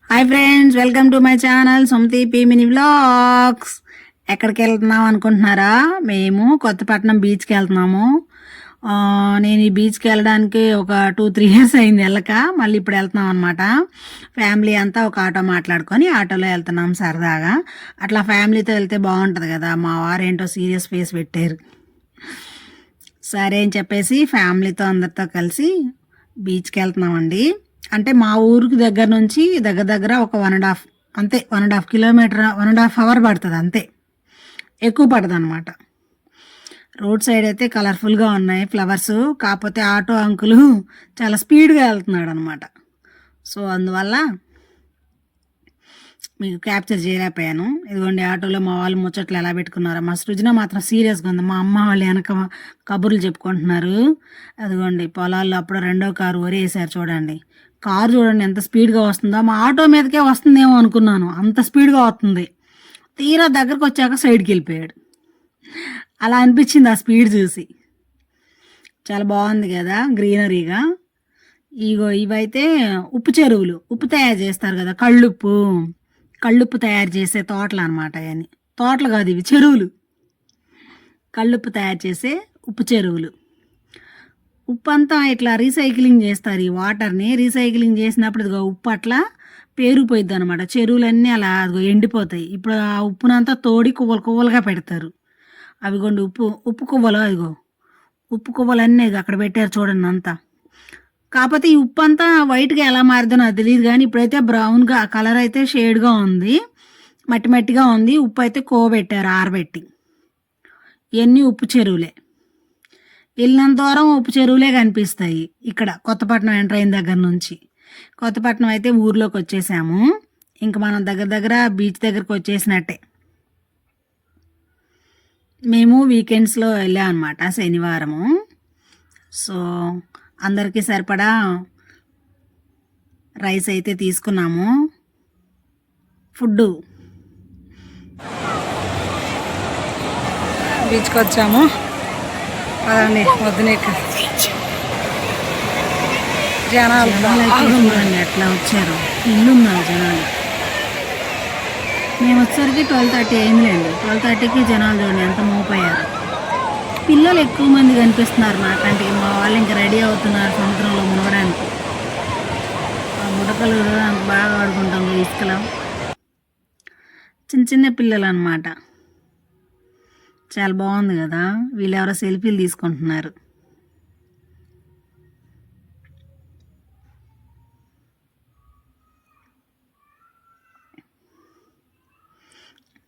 Hi friends, welcome to my channel Sumathi P mini vlogs. ఎక్కడికి వెళ్తున్నాం అనుకుంటున్నారా? మేము కొత్తపట్నం బీచ్కి వెళ్తున్నాము. నేను ఈ బీచ్కి వెళ్ళడానికి ఒక 2-3 ఇయర్స్ అయింది వెళ్ళక. మళ్ళీ ఇప్పుడు వెళ్తున్నాం అనమాట. ఫ్యామిలీ అంతా ఒక ఆటో మాట్లాడుకొని ఆటోలో వెళ్తున్నాం సరదాగా. అట్లా ఫ్యామిలీతో వెళ్తే బాగుంటుంది కదా. మా వారు ఏంటో సీరియస్ ఫేస్ పెట్టారు. సరే అని చెప్పేసి ఫ్యామిలీతో అందరితో కలిసి బీచ్కి వెళ్తున్నామండి. అంటే మా ఊరికి దగ్గర నుంచి దగ్గర ఒక 1.5 అంతే, 1.5 కిలోమీటర్, 1.5 అవర్ పడుతుంది అంతే, ఎక్కువ పడుతుంది అనమాట. రోడ్ సైడ్ అయితే కలర్ఫుల్గా ఉన్నాయి ఫ్లవర్స్. కాకపోతే ఆటో అంకులు చాలా స్పీడ్గా వెళ్తున్నాడు అనమాట. సో అందువల్ల మీకు క్యాప్చర్ చేయలేకపోయాను. ఇదిగోండి ఆటోలో మా వాళ్ళు ముచ్చట్లు ఎలా పెట్టుకున్నారో. మా సృజన మాత్రం సీరియస్గా ఉంది. మా అమ్మ వాళ్ళు వెనక కబుర్లు చెప్పుకుంటున్నారు. అదిగోండి పొలాల్లో అప్పుడు 2వ కారు ఒరేసారు చూడండి. కారు చూడండి ఎంత స్పీడ్గా వస్తుందో. మా ఆటో మీదకే వస్తుందేమో అనుకున్నాను, అంత స్పీడ్గా వస్తుంది. తీరా దగ్గరకు వచ్చాక సైడ్కి వెళ్ళిపోయాడు. అలా అనిపించింది ఆ స్పీడ్ చూసి. చాలా బాగుంది కదా గ్రీనరీగా. ఇవైతే ఉప్పు చెరువులు, ఉప్పు తయారు చేస్తారు కదా, కళ్ళుప్పు తయారు చేసే తోటలు అనమాట. అవన్నీ తోటలు కాదు, ఇవి చెరువులు. కళ్ళుప్పు తయారు చేసే ఉప్పు చెరువులు. ఉప్పు అంతా ఇట్లా రీసైక్లింగ్ చేస్తారు. ఈ వాటర్ని రీసైక్లింగ్ చేసినప్పుడు ఇదిగో ఉప్పు అట్లా పేరుకుపోయిద్ది అనమాట. చెరువులన్నీ అలా అదిగో ఎండిపోతాయి. ఇప్పుడు ఆ ఉప్పునంతా తోడి కువ్వలుగా పెడతారు. అవి కొండి ఉప్పు కువ్వలు, అదిగో ఉప్పు కువ్వలన్నీ అక్కడ పెట్టారు చూడండి అంతా. కాకపోతే ఈ ఉప్పు అంతా వైట్గా ఎలా మారిద్దో నాకు తెలియదు, కానీ ఇప్పుడైతే బ్రౌన్గా కలర్ అయితే షేడ్గా ఉంది, మట్టిగా ఉంది. ఉప్పు అయితే కోబెట్టారు ఆరబెట్టి. ఇవన్నీ ఉప్పు చెరువులే. వెళ్ళినంత దూరం ఉప్పు చెరువులే కనిపిస్తాయి ఇక్కడ కొత్తపట్నం ఎంటర్ అయిన దగ్గర నుంచి. కొత్తపట్నం అయితే ఊర్లోకి వచ్చేసాము. ఇంక మనం దగ్గర బీచ్ దగ్గరకు వచ్చేసినట్టే. మేము వీకెండ్స్లో వెళ్ళాం అనమాట, శనివారము. సో అందరికీ సరిపడా రైస్ అయితే తీసుకున్నాము. ఫుడ్డు బీచ్కి వచ్చాము. అదండి వద్దునే జనాలు చూడండి ఎట్లా వచ్చారు. ఇల్లున్నారు జనాలు. మేము వచ్చేసరికి 12:30 అయిందిలేండి. 12:30కి జనాలు చూడండి ఎంత మోపోయారు. పిల్లలు ఎక్కువ మంది కనిపిస్తున్నారు నాకంటే. మా వాళ్ళు ఇంకా రెడీ అవుతున్నారు సముద్రంలో మునగడానికి. ఆ ముడకలు బాగా ఆడుకుంటాం ఇసుకలో. చిన్న పిల్లలు అనమాట. చాలా బాగుంది కదా. వీళ్ళు ఎవరో సెల్ఫీలు తీసుకుంటున్నారు.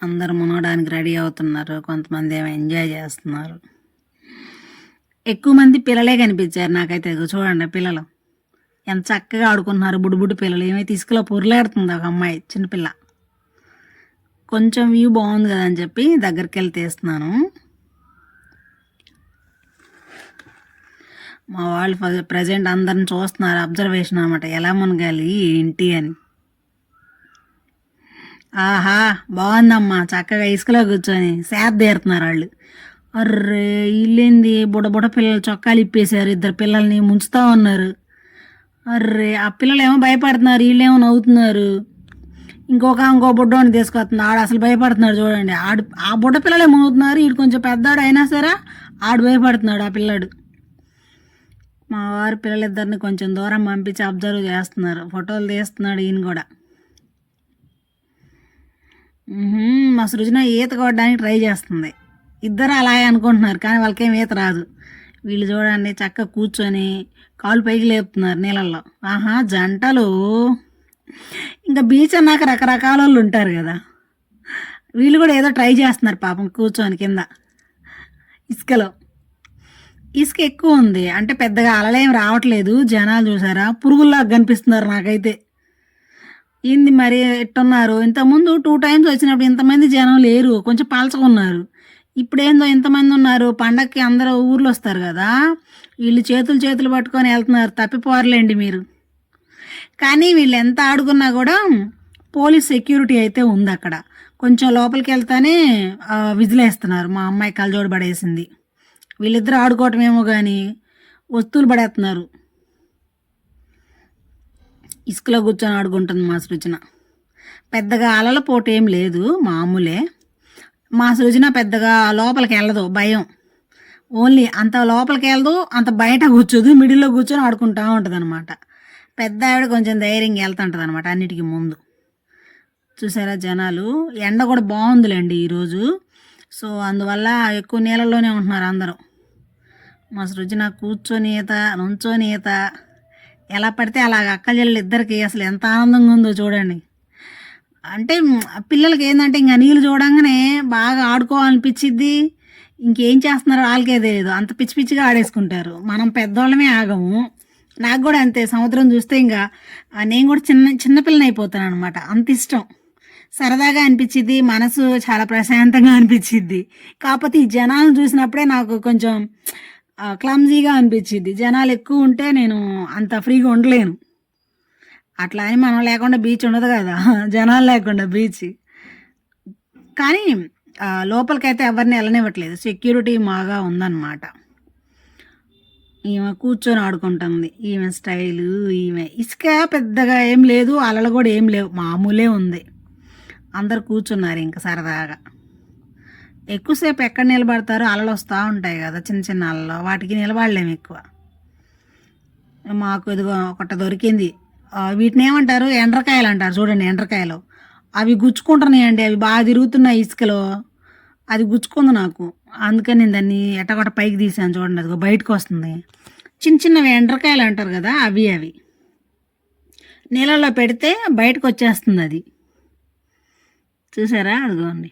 అందరూ మునగడానికి రెడీ అవుతున్నారు. కొంతమంది ఏమో ఎంజాయ్ చేస్తున్నారు. ఎక్కువ మంది పిల్లలే కనిపించారు నాకైతే. చూడండి పిల్లలు ఎంత చక్కగా ఆడుకుంటున్నారు. బుడ్డు పిల్లలు. ఏమైతే ఇసుకలో పొరలాడుతుంది ఒక అమ్మాయి, చిన్నపిల్ల. కొంచెం వ్యూ బాగుంది కదా అని చెప్పి దగ్గరికి వెళ్ళి తీస్తున్నాను. మా వాళ్ళు ప్రజెంట్ అందరిని చూస్తున్నారు, అబ్జర్వేషన్ అనమాట, ఎలా మునగాలి ఏంటి అని. ఆహా బాగుందమ్మా, చక్కగా ఇసుకలో కూర్చొని సేద తీరుతున్నారు వాళ్ళు. అర్రే వీళ్ళేంది బుడ్డ పిల్లలు చొక్కాలు ఇప్పేశారు. 2 పిల్లల్ని ముంచుతా ఉన్నారు. అర్రే ఆ పిల్లలు ఏమో భయపడుతున్నారు, వీళ్ళేమో నవ్వుతున్నారు. ఇంకో బుడ్డోని తీసుకొస్తుంది. ఆడు అసలు భయపడుతున్నాడు చూడండి. ఆ బుడ్డ పిల్లలే మోగుతున్నారు. వీడు కొంచెం పెద్దాడు అయినా సరే ఆడు భయపడుతున్నాడు ఆ పిల్లాడు. మా వారు పిల్లలిద్దరిని కొంచెం దూరం పంపించి అబ్జర్వ్ చేస్తున్నారు. ఫోటోలు తీస్తున్నాడు ఈయన కూడా. మా సృజన ఈత కొట్టడానికి ట్రై చేస్తుంది. ఇద్దరు అలాగే అనుకుంటున్నారు, కానీ వాళ్ళకేం ఈత రాదు. వీళ్ళు చూడండి చక్కగా కూర్చొని కాలు పైకి లేపుతున్నారు నీళ్ళల్లో. ఆహా జంటలు. ఇంకా బీచ్ అన్నాక రకరకాల వాళ్ళు ఉంటారు కదా. వీళ్ళు కూడా ఏదో ట్రై చేస్తున్నారు పాపం కూర్చొని కింద ఇసుకలో. ఇసుక ఎక్కువ ఉంది అంటే పెద్దగా అలలేం రావట్లేదు. జనాలు చూసారా పురుగుల్లాగా కనిపిస్తున్నారు నాకైతే. ఏంది మరి ఎట్టున్నారు. ఇంతకుముందు 2 టైమ్స్ వచ్చినప్పుడు ఇంతమంది జనం లేరు, కొంచెం పలచకున్నారు. ఇప్పుడేందో ఇంతమంది ఉన్నారు. పండగకి అందరూ ఊర్లో వస్తారు కదా, వీళ్ళు చేతులు పట్టుకొని వెళ్తున్నారు. తప్పిపోరలేండి మీరు. కానీ వీళ్ళు ఎంత ఆడుకున్నా కూడా పోలీస్ సెక్యూరిటీ అయితే ఉంది అక్కడ. కొంచెం లోపలికి వెళ్తానే విజిలేస్తున్నారు. మా అమ్మాయి కళ్ళజోడు పడేసింది. వీళ్ళిద్దరు ఆడుకోవటమేమో కానీ వస్తువులు పడేస్తున్నారు. ఇసుకలో కూర్చొని ఆడుకుంటుంది మా సృజన. పెద్దగా అలల పోటు ఏం లేదు, మామూలే. మా సృజన పెద్దగా లోపలికి వెళ్ళదు, భయం. ఓన్లీ అంత లోపలికి వెళ్ళదు, అంత బయట కూర్చోదు, మిడిల్లో కూర్చొని ఆడుకుంటూ ఉంటుంది అనమాట. పెద్ద ఆవిడ కొంచెం ధైర్యంగా వెళ్తుంటుంది అనమాట అన్నిటికీ ముందు. చూసారా జనాలు, ఎండ కూడా బాగుందిలేండి ఈరోజు. సో అందువల్ల ఎక్కువ నీళ్ళల్లోనే ఉంటున్నారు అందరూ. మా సృజన కూర్చొని ఈత, నుంచొని ఈత, ఎలా పడితే అలాగ అక్క చెల్లెలు ఇద్దరికి అసలు ఎంత ఆనందంగా ఉందో చూడండి. అంటే పిల్లలకి ఏంటంటే ఇంకా నీళ్ళు చూడంగానే బాగా ఆడుకోవాలనిపించిద్ది. ఇంకేం చేస్తున్నారో వాళ్ళకే తెలియదు, అంత పిచ్చి పిచ్చిగా ఆడేసుకుంటారు. మనం పెద్దవాళ్ళమే ఆగము. నాకు కూడా అంతే, సముద్రం చూస్తే ఇంకా నేను కూడా చిన్నపిల్లని అయిపోతాను అనమాట, అంత ఇష్టం. సరదాగా అనిపించిద్ది, మనసు చాలా ప్రశాంతంగా అనిపించిద్ది. కాకపోతే ఈ జనాలను చూసినప్పుడే నాకు కొంచెం క్లమ్జీగా అనిపించిద్ది. జనాలు ఎక్కువ ఉంటే నేను అంత ఫ్రీగా ఉండలేను. అట్లా అని మనం లేకుండా బీచ్ ఉండదు కదా, జనాలు లేకుండా బీచ్. కానీ లోపలికైతే ఎవరిని వెళ్ళనివ్వట్లేదు, సెక్యూరిటీ బాగా ఉందన్నమాట. ఈమె కూర్చొని ఆడుకుంటుంది, ఈమె స్టైలు. ఈమె ఇసుక పెద్దగా ఏం లేదు, అలలు కూడా ఏం లేవు, మామూలే ఉంది. అందరు కూర్చున్నారు ఇంకా సరదాగా. ఎక్కువసేపు ఎక్కడ నిలబడతారు, అలలు వస్తూ ఉంటాయి కదా చిన్న చిన్న అలలు, వాటికి నిలబడలేము ఎక్కువ. మాకు ఇదిగో ఒకటి దొరికింది. వీటిని ఏమంటారు, ఎండ్రకాయలు అంటారు చూడండి, ఎండ్రకాయలు. అవి గుచ్చుకుంటున్నాయండి, అవి బాగా తిరుగుతున్నాయి ఇసుకలో. అది గుచ్చుకుంది నాకు, అందుకని నేను దాన్ని ఎట్టగొట్ట పైకి తీసాను చూడండి, అదిగో బయటకు వస్తుంది. చిన్న చిన్నవి ఎండ్రకాయలు అంటారు కదా, అవి నీళ్ళల్లో పెడితే బయటకు వచ్చేస్తుంది అది. చూసారా, అదిగోండి.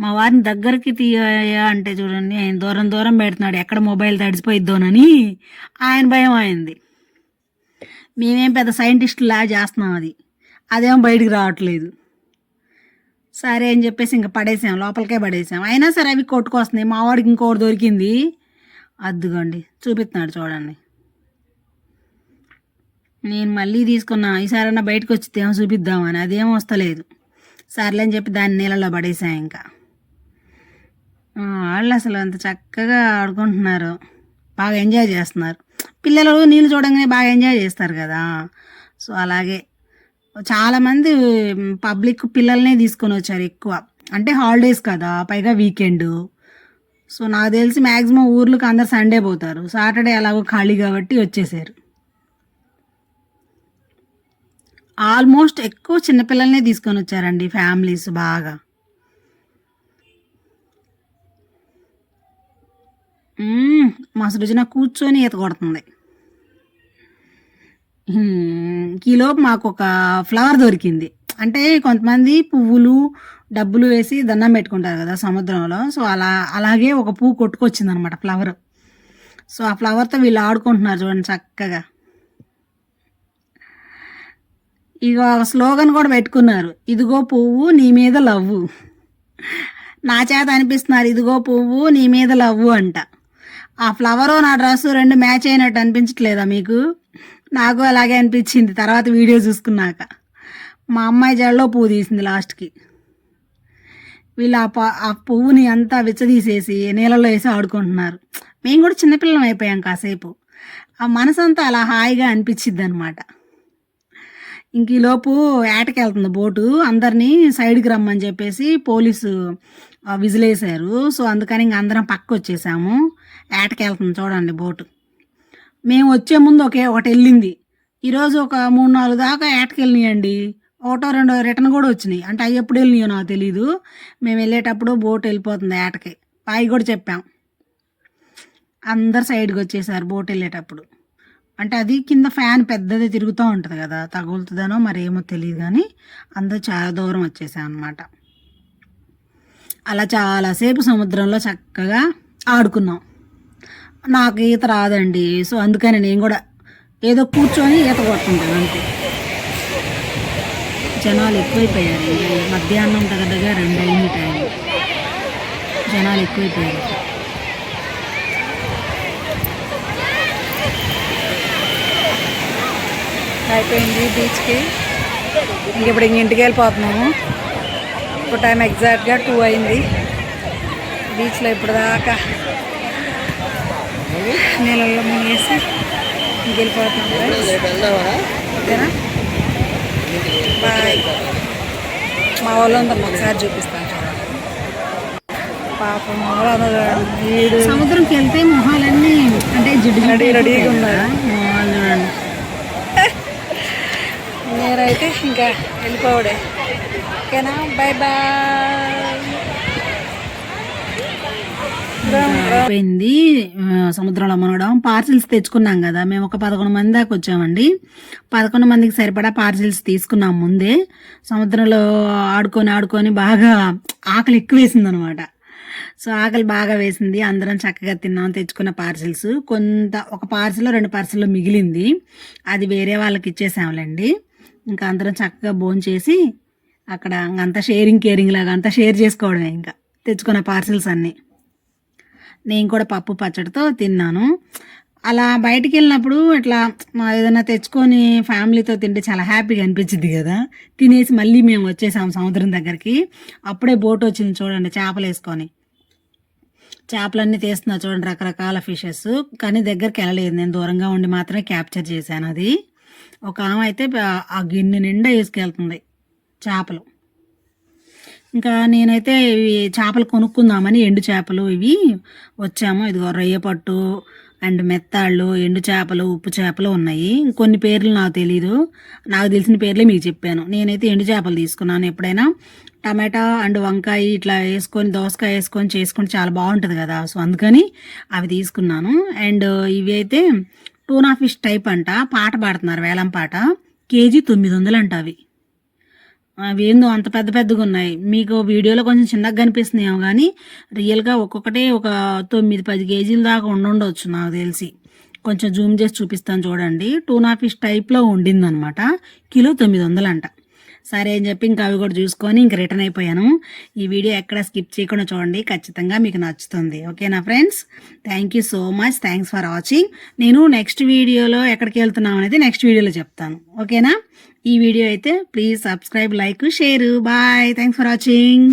మా వారిని దగ్గరికి తీయా అంటే చూడండి, ఆయన దూరం దూరం పెడుతున్నాడు, ఎక్కడ మొబైల్ తడిసిపోయిద్దోనని ఆయన భయం అయింది. మేమేం పెద్ద సైంటిస్టులా చేస్తున్నాం, అదేమో బయటికి రావట్లేదు. సరే అని చెప్పేసి ఇంకా పడేసాం, లోపలికే పడేసాం. అయినా సరే అవి కొట్టుకొస్తున్నాయి. మా వాడికి ఇంకోటి దొరికింది, అద్దుగోండి చూపిస్తున్నాడు చూడండి. నేను మళ్ళీ తీసుకున్నా, ఈసారన్నా బయటకు వచ్చిద్దేమో చూపిద్దామని, అదేమో వస్తలేదు. సర్లే అని చెప్పి దాన్ని నీళ్ళలో పడేసాం. ఇంకా వాళ్ళు అసలు అంత చక్కగా ఆడుకుంటున్నారు, బాగా ఎంజాయ్ చేస్తున్నారు. పిల్లలు నీళ్ళు చూడంగానే బాగా ఎంజాయ్ చేస్తారు కదా. సో అలాగే చాలామంది పబ్లిక్ పిల్లల్నే తీసుకొని వచ్చారు ఎక్కువ, అంటే హాలిడేస్ కదా, పైగా వీకెండ్. సో నాకు తెలిసి మ్యాక్సిమం ఊర్లకు అందరు సండే పోతారు, సాటర్డే అలాగో ఖాళీ కాబట్టి వచ్చేసారు. ఆల్మోస్ట్ ఎక్కువ చిన్నపిల్లల్నే తీసుకొని వచ్చారండి ఫ్యామిలీస్ బాగా. మా సృజన కూర్చొని ఈత కొడుతుంది. ఈలోపు మాకు ఒక ఫ్లవర్ దొరికింది. అంటే కొంతమంది పువ్వులు డబ్బులు వేసి దండం పెట్టుకుంటారు కదా సముద్రంలో. సో అలాగే ఒక పువ్వు కొట్టుకొచ్చింది అనమాట, ఫ్లవర్. సో ఆ ఫ్లవర్తో వీళ్ళు ఆడుకుంటున్నారు చూడండి చక్కగా. ఇక స్లోగన్ కూడా పెట్టుకున్నారు, ఇదిగో పువ్వు నీ మీద లవ్వు. నా చేత అనిపిస్తున్నారు, ఇదిగో పువ్వు నీ మీద లవ్వు అంట. ఆ ఫ్లవరు నా డ్రెస్సు రెండు మ్యాచ్ అయినట్టు అనిపించట్లేదా మీకు? నాకు అలాగే అనిపించింది తర్వాత వీడియో చూసుకున్నాక. మా అమ్మాయి జడలో పువ్వు తీసింది లాస్ట్కి. వీళ్ళు ఆ పువ్వుని అంతా విచ్చదీసేసి నీళ్ళలో వేసి ఆడుకుంటున్నారు. మేము కూడా చిన్నపిల్లం అయిపోయాం కాసేపు. ఆ మనసు అంతా అలా హాయిగా అనిపించిద్ది అనమాట. ఇంక ఈలోపు ఏటకెళ్తుంది బోటు, అందరినీ సైడ్కి రమ్మని చెప్పేసి పోలీసు విజిలేశారు. సో అందుకని ఇంక అందరం పక్క వచ్చేసాము. ఏటకెళ్తుంది చూడండి బోటు. మేము వచ్చే ముందు ఒకటి వెళ్ళింది. ఈరోజు ఒక 3-4 దాకా ఏటకెళ్ళినాయండి. ఒకటో రెండో రిటర్న్ కూడా వచ్చినాయి. అంటే అవి ఎప్పుడు వెళ్ళినాయో నాకు తెలీదు. మేము వెళ్ళేటప్పుడు బోట్ వెళ్ళిపోతుంది ఏటకి, పై కూడా చెప్పాం. అందరు సైడ్కి వచ్చేసారు బోట్ వెళ్ళేటప్పుడు. అంటే అది కింద ఫ్యాన్ పెద్దది తిరుగుతూ ఉంటుంది కదా, తగులుతుందనో మరి ఏమో తెలియదు, కానీ అందరూ చాలా దూరం వచ్చేసాం అనమాట. అలా చాలాసేపు సముద్రంలో చక్కగా ఆడుకున్నాం. నాకు ఈత రాదండి, సో అందుకని నేను కూడా ఏదో కూర్చొని ఈత కొడుతుంటాను అంతే. జనాలు ఎక్కువైపోయారు, మధ్యాహ్నం దగ్గరగా 2 అయింది టైం. జనాలు ఎక్కువైపోయారు. అయిపోయింది బీచ్కి. ఇప్పుడు ఇంటికి వెళ్ళిపోతున్నాము. ఇప్పుడు టైం ఎగ్జాక్ట్గా 2 అయింది. బీచ్లో ఇప్పుడు దాకా నీళ్ళల్లో మునిగేసి ఇంటికి వెళ్ళిపోతున్నాము. ఓకేనా. బాయ్. మా వాళ్ళందరూ ఒకసారి చూపిస్తాను చూడండి. పాపం మా వాళ్ళందరూ సముద్రంకి వెళ్తే మొహాలన్నీ అంటే జిడ్డు రెడీగా ఉన్నారు మొహాలు చూడండి. నేనైతే ఇంకా వెళ్ళిపోవడే. ఓకేనా, బాయ్ బాయ్. అయిపోయింది సముద్రంలో మునగడం. పార్సిల్స్ తెచ్చుకున్నాం కదా, మేము ఒక 11 మంది దాకా వచ్చామండి. 11 మందికి సరిపడా పార్సిల్స్ తీసుకున్నాం ముందే. సముద్రంలో ఆడుకొని బాగా ఆకలి ఎక్కువ వేసింది అనమాట. సో ఆకలి బాగా వేసింది, అందరం చక్కగా తిన్నాం తెచ్చుకున్న పార్సిల్స్. ఒక పార్సిల్ 2 పార్సిల్లో మిగిలింది, అది వేరే వాళ్ళకి ఇచ్చేసాములేండి. ఇంకా అందరం చక్కగా భోంచేసి అక్కడ అంతా కేరింగ్ లాగా అంతా షేర్ చేసుకోవడమే ఇంకా తెచ్చుకున్న పార్సిల్స్ అన్నీ. నేను కూడా పప్పు పచ్చడితో తిన్నాను. అలా బయటికి వెళ్ళినప్పుడు ఇట్లా ఏదైనా తెచ్చుకొని ఫ్యామిలీతో తింటే చాలా హ్యాపీగా అనిపించింది కదా. తినేసి మళ్ళీ మేము వచ్చేసాం సముద్రం దగ్గరికి. అప్పుడే బోట్ వచ్చింది చూడండి, చేపలు వేసుకొని. చేపలన్నీ తీస్తున్నా చూడండి, రకరకాల ఫిషెస్. కానీ దగ్గరికి వెళ్ళలేదు, నేను దూరంగా ఉండి మాత్రమే క్యాప్చర్ చేశాను. అది ఒక ఆమె అయితే ఆ గిన్నె నిండా వేసుకెళ్తుంది చేపలు. ఇంకా నేనైతే ఇవి చేపలు కొనుక్కుందామని ఎండు చేపలు ఇవి వచ్చాము. ఇదిగో రొయ్య పట్టు అండ్ మెత్తాళ్ళు, ఎండు చేపలు, ఉప్పు చేపలు ఉన్నాయి. కొన్ని పేర్లు నాకు తెలీదు, నాకు తెలిసిన పేర్లే మీకు చెప్పాను. నేనైతే ఎండు చేపలు తీసుకున్నాను. ఎప్పుడైనా టమాటా అండ్ వంకాయ ఇట్లా వేసుకొని దోసకాయ వేసుకొని చేసుకుంటే చాలా బాగుంటుంది కదా, సో అందుకని అవి తీసుకున్నాను. అండ్ ఇవి అయితే టూనా ఫిష్ టైప్ అంట, పాట పాడుతున్నారు వేలం పాట. కేజీ 900 అంట. అవి ఏందో అంత పెద్దగా ఉన్నాయి. మీకు వీడియోలో కొంచెం చిన్నగా కనిపిస్తున్నాయేమో కానీ రియల్గా ఒక్కొక్కటే ఒక 9-10 కేజీల దాకా ఉండొచ్చు నాకు తెలిసి. కొంచెం జూమ్ చేసి చూపిస్తాను చూడండి. టూనా ఫిష్ టైప్లో ఉండిందనమాట. కిలో 900 అంట. సరే అని చెప్పి ఇంకా అవి కూడా చూసుకొని ఇంక రిటర్న్ అయిపోయాను. ఈ వీడియో ఎక్కడ స్కిప్ చేయకుండా చూడండి, ఖచ్చితంగా మీకు నచ్చుతుంది. ఓకేనా friends, thank you so much, thanks for watching. నేను నెక్స్ట్ వీడియోలో ఎక్కడికి వెళ్తున్నాం అనేది నెక్స్ట్ వీడియోలో చెప్తాను. ఓకేనా. ఈ వీడియో అయితే please subscribe, like, share. Bye, thanks for watching.